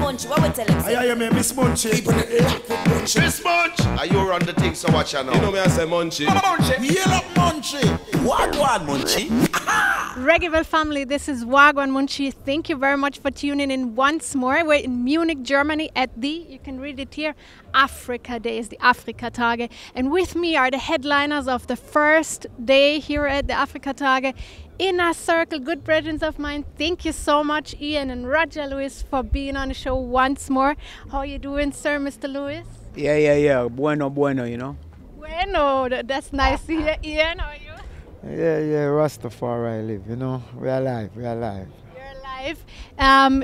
Munchy, what we tell him? I hear me, Miss Munchy. Keeping it locked with Munchy. Miss Munch. Are you run the thing, so watch you now. You know me, I say Munchy. Munchy. Yell up Munchy. Gwaan, Munchy. Reggaeville family, this is Gwaan Munchy. Thank you very much for tuning in once more. We're in Munich, Germany at the, you can read it here, Afrika Days, the Afrika Tage. And with me are the headliners of the first day here at the Afrika Tage. Inner Circle, good brethren of mine. Thank you so much, Ian and Roger Lewis, for being on the show once more. How are you doing, sir, Mr. Lewis? Yeah. Bueno, you know. Bueno, that's nice to hear. Ian, how are you? Yeah, Rastafari live, you know. We're alive. You're alive.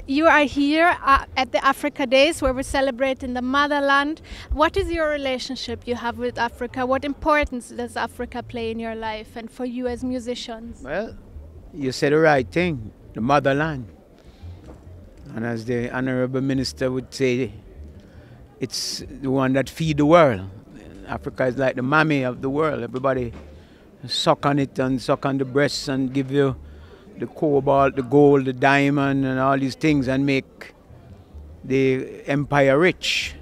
You are here at the Afrika Days where we're celebrating the motherland. What is your relationship you have with Africa? What importance does Africa play in your life and for you as musicians? Well, you said the right thing, the motherland. And as the Honorable Minister would say, it's the one that feeds the world. Africa is like the mommy of the world. Everybody suck on it and suck on the breasts and give you the cobalt, the gold, the diamond and all these things and make the empire rich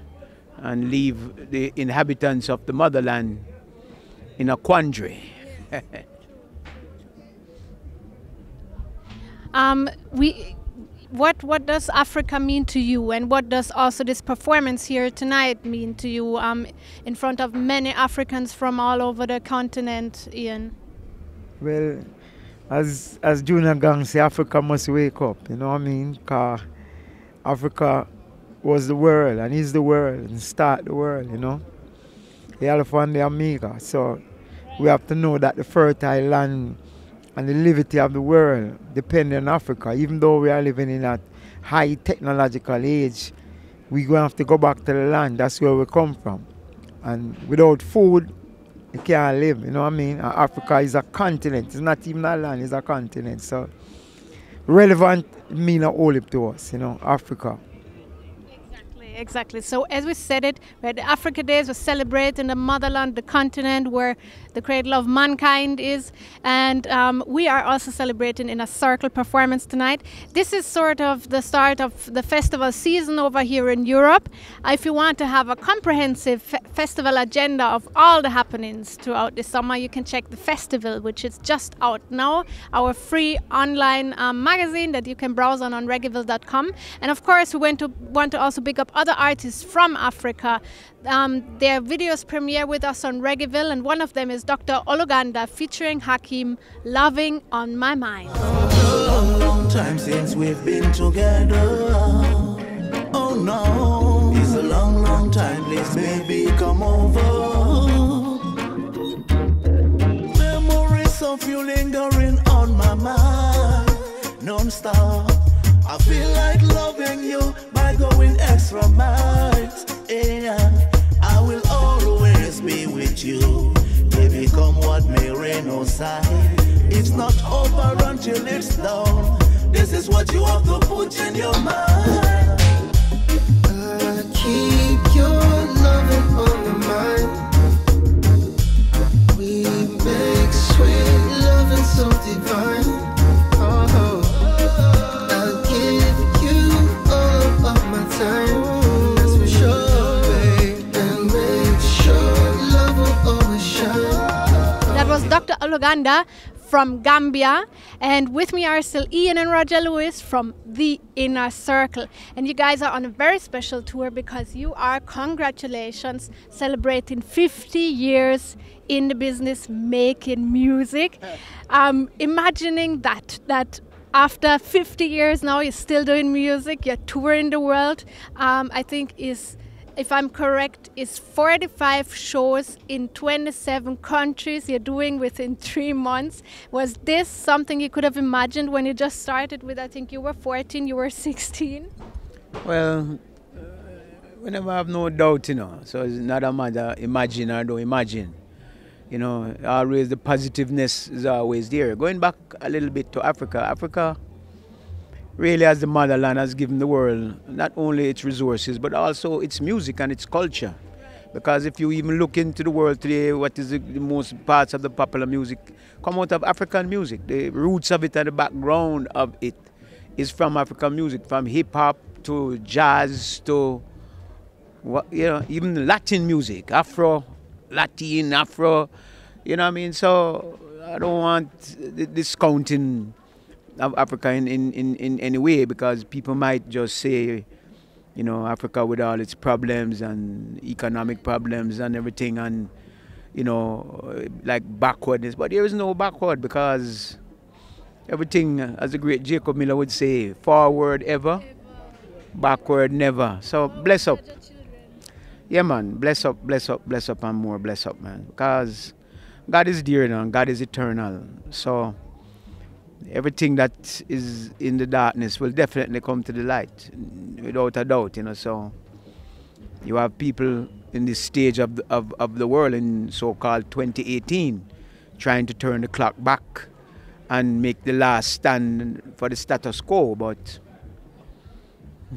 and leave the inhabitants of the motherland in a quandary. What does Africa mean to you, and what does also this performance here tonight mean to you in front of many Africans from all over the continent, Ian? Well, as Junior Gang say, Africa must wake up, you know what I mean? Because Africa was the world and is the world and start the world, you know? The Alpha and the Omega. So we have to know that the fertile land and the liberty of the world depend on Africa. Even though we are living in a high technological age, we're going to have to go back to the land. That's where we come from. And without food, you can't live, you know what I mean? Africa is a continent. It's not even a land, it's a continent. So relevant mean all it to us, you know, Africa. Exactly. So as we said it, we're at the Afrika Days, we're celebrating the motherland, the continent where the cradle of mankind is. And we are also celebrating in a circle performance tonight. This is sort of the start of the festival season over here in Europe. If you want to have a comprehensive festival agenda of all the happenings throughout the summer, you can check the Festiville, which is just out now, our free online magazine that you can browse on reggaeville.com. And of course, we want to also pick up other artists from Africa. Their videos premiere with us on Reggaeville, and one of them is Dr. Olugander featuring Hakim, Loving on My Mind. Long, long time since we've been together. Oh no, it's a long, long time. Please, baby, come over. Memories of you lingering on my mind, non-stop. I feel like loving you by going extra miles. Yeah, I will always be with you. Baby, come what may rain outside. It's not over until it's done. This is what you have to put in your mind. I keep your loving on my mind. We make sweet loving so divine. That was Dr. Olugander from Gambia, and with me are still Ian and Roger Lewis from the Inner Circle. And you guys are on a very special tour because you are, congratulations, celebrating 50 years in the business making music. Imagining that after 50 years now you're still doing music, you're touring the world. I think is, if I'm correct, is 45 shows in 27 countries you're doing within 3 months. Was this something you could have imagined when you just started with, I think you were 14, you were 16? Well, we never have no doubt, you know. So it's not a matter imagine or don't imagine. You know, always the positiveness is always there. Going back a little bit to Africa, Africa really as the motherland has given the world not only its resources but also its music and its culture. Because if you even look into the world today, what is the most parts of the popular music come out of African music. The roots of it and the background of it is from African music, from hip-hop to jazz to what, you know, even Latin music, Afro, Latin, Afro, you know what I mean? So I don't want the discounting of Africa in any way, because people might just say, you know, Africa with all its problems and economic problems and everything, and, you know, like backwardness. But there is no backward, because everything, as the great Jacob Miller would say, forward ever, backward never. So bless up. Yeah, man, bless up, and more bless up, man. Because God is dear now, God is eternal. So everything that is in the darkness will definitely come to the light, without a doubt, you know. So you have people in this stage of the world, in so-called 2018, trying to turn the clock back and make the last stand for the status quo, but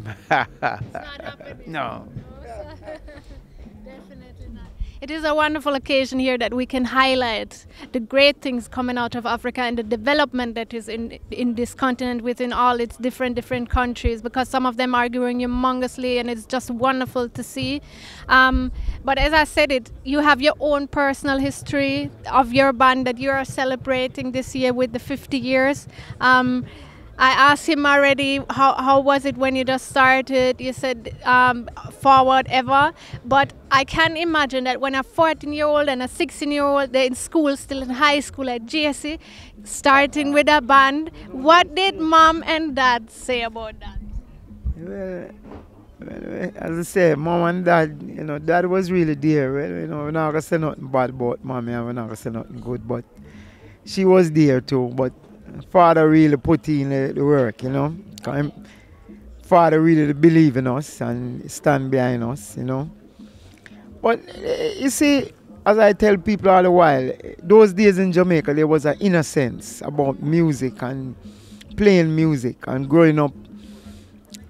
It's not happening. no. Definitely not. It is a wonderful occasion here that we can highlight the great things coming out of Africa and the development that is in this continent within all its different countries, because some of them are growing humongously, and it's just wonderful to see. But as I said, you have your own personal history of your band that you are celebrating this year with the 50 years. I asked him already, how was it when you just started? You said forward ever. But I can imagine that when a 14-year-old and a 16-year-old, they're in school, still in high school at GSC, starting with a band, what did mom and dad say about that? Well, as I say, mom and dad, you know, dad was really there. Well, you know, we're not going to say nothing bad about mommy, and we're not going to say nothing good, but she was there too. But father really put in the work, you know. Father really believe in us and stand behind us, you know. But you see, as I tell people all the while, those days in Jamaica, there was an innocence about music and playing music and growing up.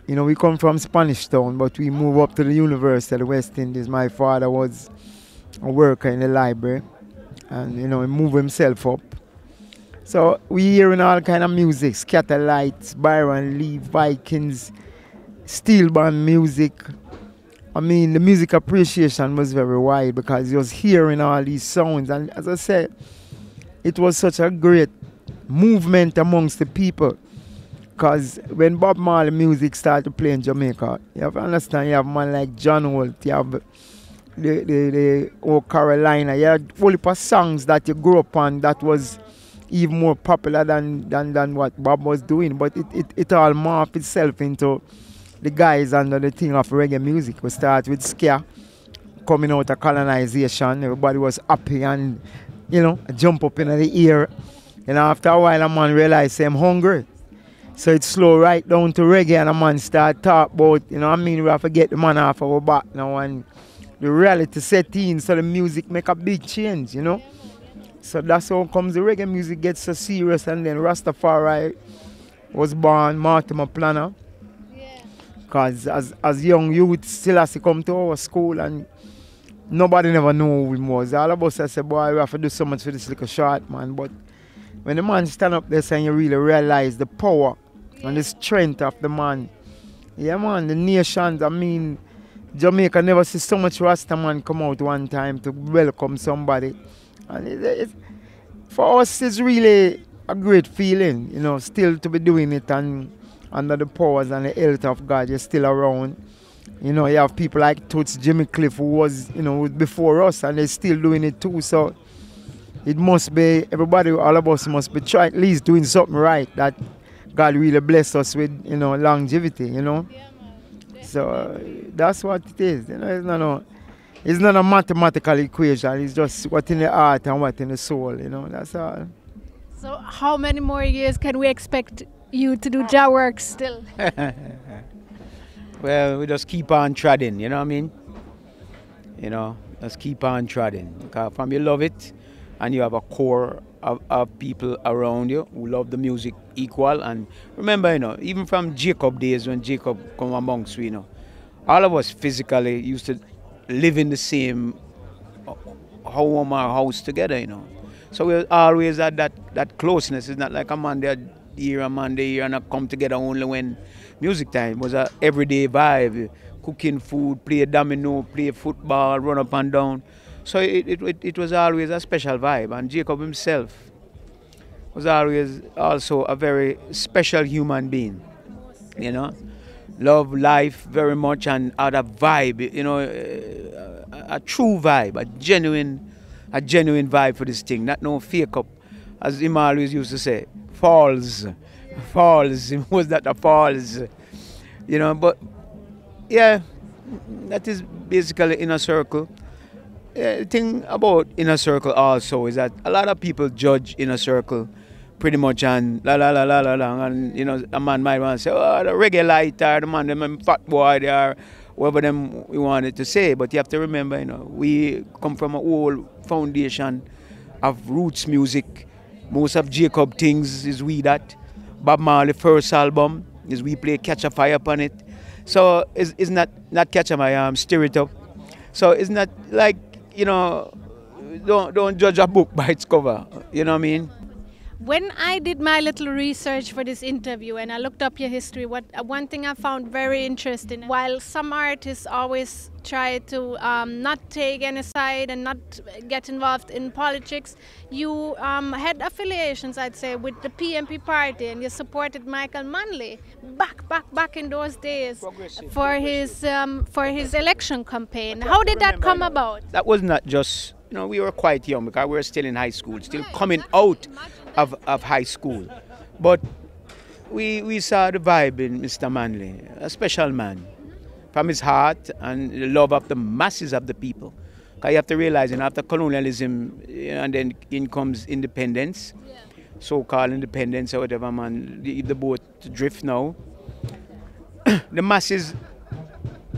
You know, we come from Spanish Town, but we moved up to the University of the West Indies. My father was a worker in the library, and, you know, he moved himself up. So we hearing all kind of music, Scatterlights, Byron Lee, Vikings, steel band music. I mean, the music appreciation was very wide, because you was hearing all these sounds. And as I said, it was such a great movement amongst the people. Because when Bob Marley music started to play in Jamaica, you have to understand, you have man like John Holt, you have the old Carolina, you had a whole heap of songs that you grew up on that was even more popular than what Bob was doing. But it all morphed itself into the guys under the thing of reggae music. We start with ska, coming out of colonization. Everybody was happy and, you know, jump up in the air. And after a while, a man realized I'm hungry. So it slow right down to reggae, and a man start talk about, you know what I mean, we have to get the man off our back now, and the reality set in, so the music make a big change, you know. So that's how comes the reggae music gets so serious, and then Rastafari was born, Mortimer Planner. Because as young youth still has to come to our school, and nobody never knew who he was. All of us say, boy, we have to do so much for this little short man. But when the man stand up there and you really realize the power and the strength of the man. Yeah, man, the nations, I mean, Jamaica never see so much Rasta man come out one time to welcome somebody. And for us, it's really a great feeling, you know, still to be doing it, and under the powers and the health of God, you're still around. You know, you have people like Toots, Jimmy Cliff, who was, you know, before us, and they're still doing it too. So it must be, everybody, all of us must be trying, at least doing something right, that God really blessed us with, you know, longevity, you know. Yeah, man. So that's what it is. You know, it's not a mathematical equation. It's just what in the heart and what in the soul, you know. That's all. So how many more years can we expect you to do Jah work still? Well, we just keep on treading, you know what I mean? You know, just keep on treading. Because from you love it, and you have a core of people around you who love the music equal. And remember, you know, even from Jacob days, when Jacob come amongst you, you know, all of us physically used to live in the same home or house together, you know. So we always had that closeness. It's not like a man there here, a man there here, and I come together only when music time was a everyday vibe. Cooking food, play domino, play football, run up and down. So it was always a special vibe. And Jacob himself was always also a very special human being, you know. Love life very much and had a vibe, you know, a true vibe, a genuine vibe for this thing, not no fake up, as him always used to say, false, was that a false, you know. But yeah, that is basically Inner Circle. The thing about Inner Circle also is that a lot of people judge Inner Circle pretty much and la la la la la la, and you know, a man might want to say, oh, the reggae lighter, the man, them fat boy, they are whatever them we wanted to say. But you have to remember, you know, we come from a whole foundation of roots music. Most of Jacob things is we that. Bob Marley first album is we play Catch a Fire upon it. So it's not Catch a Fire, Stir It Up. So it's not like, you know, don't judge a book by its cover. You know what I mean? When I did my little research for this interview and I looked up your history, one thing I found very interesting, while some artists always try to not take any side and not get involved in politics, you had affiliations, I'd say, with the PMP party, and you supported Michael Manley back in those days for his election campaign. How did that come about? That was not just, you know, we were quite young because we were still in high school, still coming out of high school. But we saw the vibe in Mr. Manley, a special man, from his heart and the love of the masses of the people. Because you have to realize, you know, after colonialism, and then in comes independence, so-called independence or whatever, man, the boat drift now. The masses,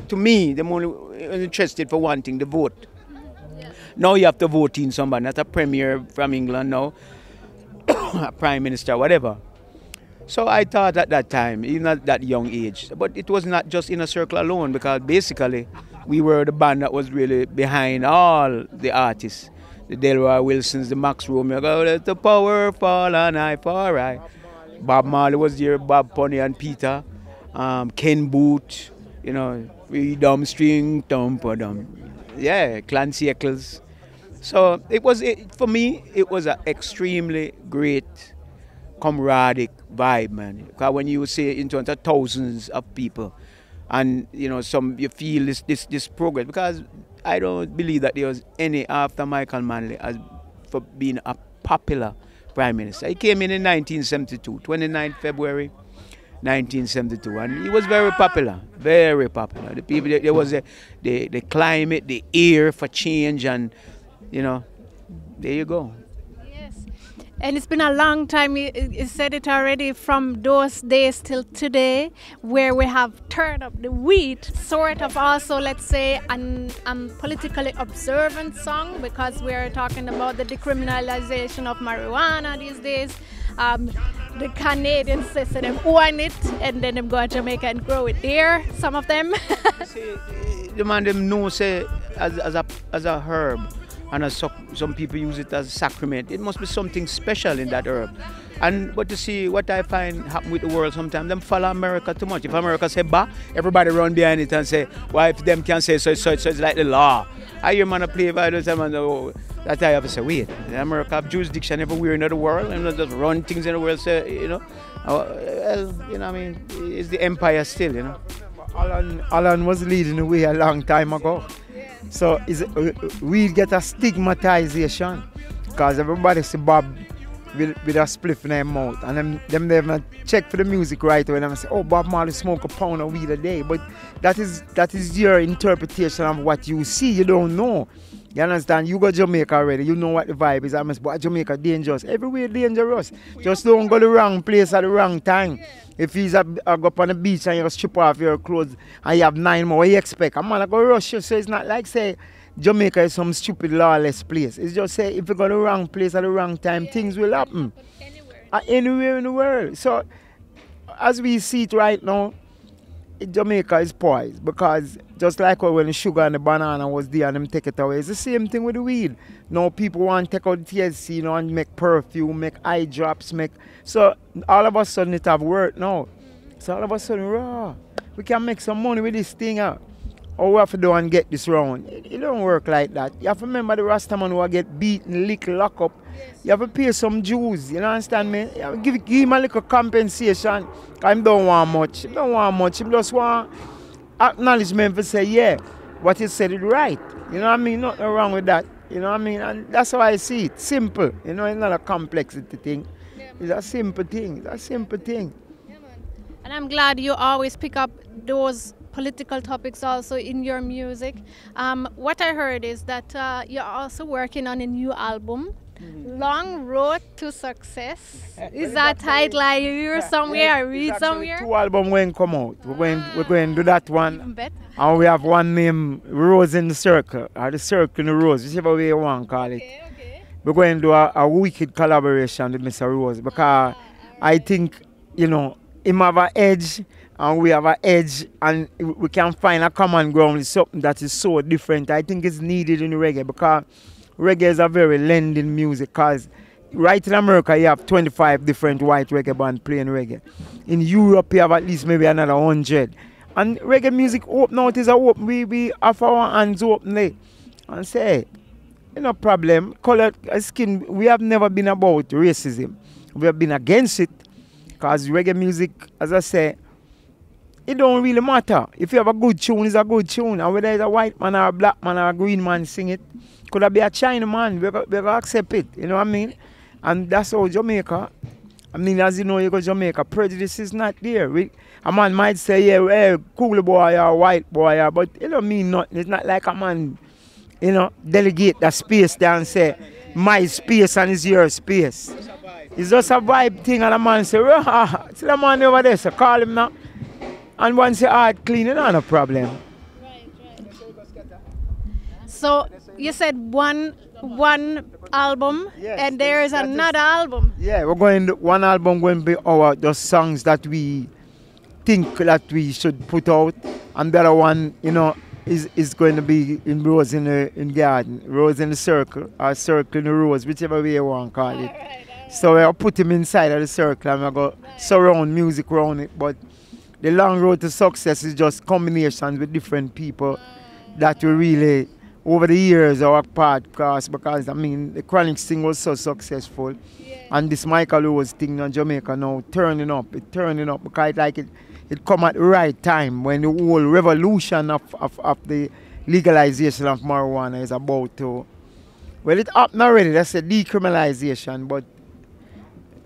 to me, they're only interested for one thing, the vote. Now you have to vote in somebody, not a premier from England now, a prime minister, whatever. So I thought at that time, even at that young age, but it was not just Inner Circle alone, because basically we were the band that was really behind all the artists. The Delroy Wilsons, the Max Romeo, let the power fall on I for I. Bob Marley was there, Bob Pony and Peter, Ken Boot, you know, Freedom String, Dum. Yeah, Clancy Eccles. So for me, it was an extremely great camaraderie vibe, man. Because when you say in front of thousands of people, and you know, you feel this progress. Because I don't believe that there was any after Michael Manley as for being a popular prime minister. He came in 1972, 29 February 1972, and he was very popular, very popular. The people, there was the climate, the air for change, and you know, there you go. Yes, and it's been a long time. You said it already, from those days till today, where we have turned up the wheat, sort of also, let's say, an politically observant song, because we're talking about the decriminalization of marijuana these days. The Canadians say them own it, and then them go to Jamaica and grow it there, some of them. See, the man them know say as a herb, and as some people use it as a sacrament. It must be something special in that herb. But you see, what I find happen with the world sometimes, them follow America too much. If America say ba, everybody run behind it and say, why if them can say so it's like the law. I hear man play by the time and that I have to say, wait, America have jurisdiction everywhere in the world, and not just run things in the world, say, you know. You know what I mean? It's the empire still, you know. Alan was leading the way a long time ago. So we get a stigmatization because everybody see Bob with a spliff in their mouth, and them never check for the music right away, and them say, oh, Bob Marley smoke a pound of weed a day. But that is your interpretation of what you see. You don't know. You understand? You go to Jamaica already. You know what the vibe is. I must, but Jamaica dangerous. Everywhere dangerous. Just don't go to the wrong place at the wrong time. If he's go up on the beach and you strip off your clothes and you have 9 more, what you expect? A man go rush you. So it's not like say Jamaica is some stupid lawless place. It's just say if you go to the wrong place at the wrong time, things will happen. Anywhere in the world. So as we see it right now, Jamaica is poised, because just like when the sugar and the banana was there and them take it away, it's the same thing with the weed. Now people want to take out the THC, you know, and make perfume, make eye drops, so all of a sudden it have worked now. So all of a sudden, raw, we can make some money with this thing out. Or we have to do and get this round. It don't work like that. You have to remember the Rastaman who get beaten, licked, lock up. You have to pay some dues, you know, understand me? You have to give him a little compensation. Because he don't want much. He don't want much. He just want acknowledgement to say, yeah, what he said is right. You know what I mean? Nothing wrong with that. You know what I mean? And that's how I see it. Simple. You know, it's not a complexity thing. It's a simple thing. It's a simple thing. And I'm glad you always pick up those political topics also in your music. What I heard is that you're also working on a new album, Long Road to Success. Is that title I hear somewhere, I read somewhere? 2 albums when come out. We're going to do that one. Even better. And we have one named Rose in the Circle, or the Circle in the Rose, whichever way you want to call it. Okay. We're going to do a wicked collaboration with Mr. Rose because I think, you know, him have an edge and we have an edge and we can find a common ground with something that is so different. I think it's needed in reggae because reggae is a very lending music because right in America you have 25 different white reggae bands playing reggae. In Europe you have at least maybe another 100. And reggae music open out is a open. We have our hands open there and say, no problem, color, skin, we have never been about racism. We have been against it because reggae music, as I say, it don't really matter. If you have a good tune, it's a good tune. And whether it's a white man or a black man or a green man sing it, could it be a China man, we're going to accept it, you know what I mean? And that's how Jamaica, I mean, as you know, you go to Jamaica, prejudice is not there. A man might say, yeah, hey, cool boy or white boy, but it don't mean nothing. It's not like a man, you know, delegate that space there and say, my space and it's your space. It's just a vibe thing and a man say, see the man over there, so call him now. And once your heart clean, it's not a problem. Right. So you said one album, Yes, and there is another album. Yeah, we're going to, one album going to be our the songs that we think that we should put out, and the other one, you know, is going to be in Rose in the Garden, Rose in the Circle, or Circle in the Rose, whichever way you want to call it. So I'll put him inside of the circle and I'll go surround music around it. But the Long Road to Success is just combinations with different people that we really, over the years, our podcast, because I mean, the Chronics thing was so successful. And this Michael Rose thing in Jamaica now turning up because it come at the right time when the whole revolution of the legalization of marijuana is about to, well, it happened already, that's a decriminalization, but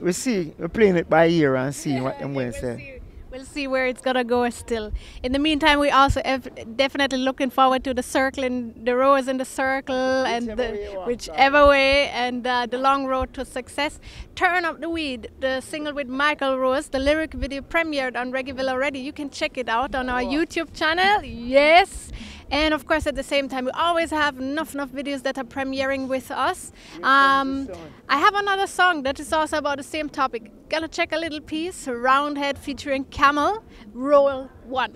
we see, we're playing it by ear and see what them will say. We'll see where it's gonna go still. In the meantime, we also definitely looking forward to the Circle in the Rose in the Circle and whichever way, and the Long Road to Success. Turn Up the Weed, the single with Michael Rose. The lyric video premiered on Reggaeville already. You can check it out on our YouTube channel. Yes. And of course, at the same time, we always have enough videos that are premiering with us. I have another song that is also about the same topic. Gonna check a little piece. Roundhead featuring Camel. Roll 1.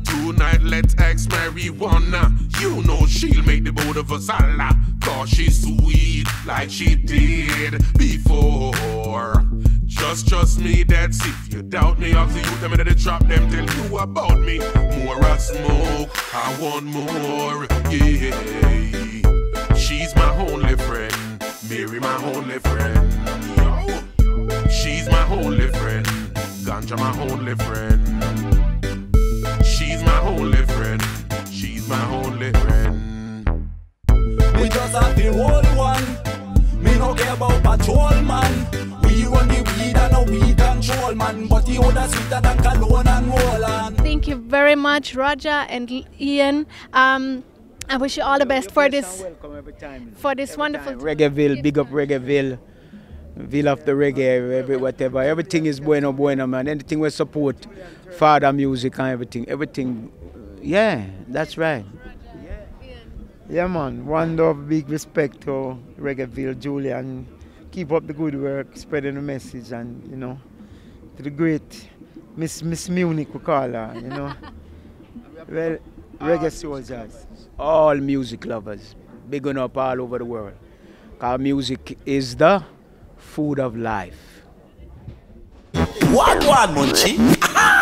Tonight let's ex marijuana. You know she'll make the both of us holla. Cause she's sweet like she did before. Just trust me, that's if you doubt me. Ask the youth them in the trap, them tell you about me. More I smoke, I want more, yeah. She's my only friend, Mary my only friend, yo. She's my only friend, Ganja my only friend. She's my only friend, she's my only friend. We just have the whole one. Me no care about patrol man. We run the weed and no we control man. But the other sweeter than cologne and Roland. Thank you very much, Roger and Ian. I wish you all the best for this wonderful Reggaeville, big up Reggaeville. Ville of the reggae, whatever. Everything is bueno, man. Anything we support, father music and everything. Yeah, that's right. Yeah, man. One love, big respect to Reggaeville, Julian. Keep up the good work, spreading the message, and you know, to the great Miss Munich, we call her. You know, well, reggae soldiers, all music lovers, big up all over the world. Cause music is the food of life. Gwaan, Munchy.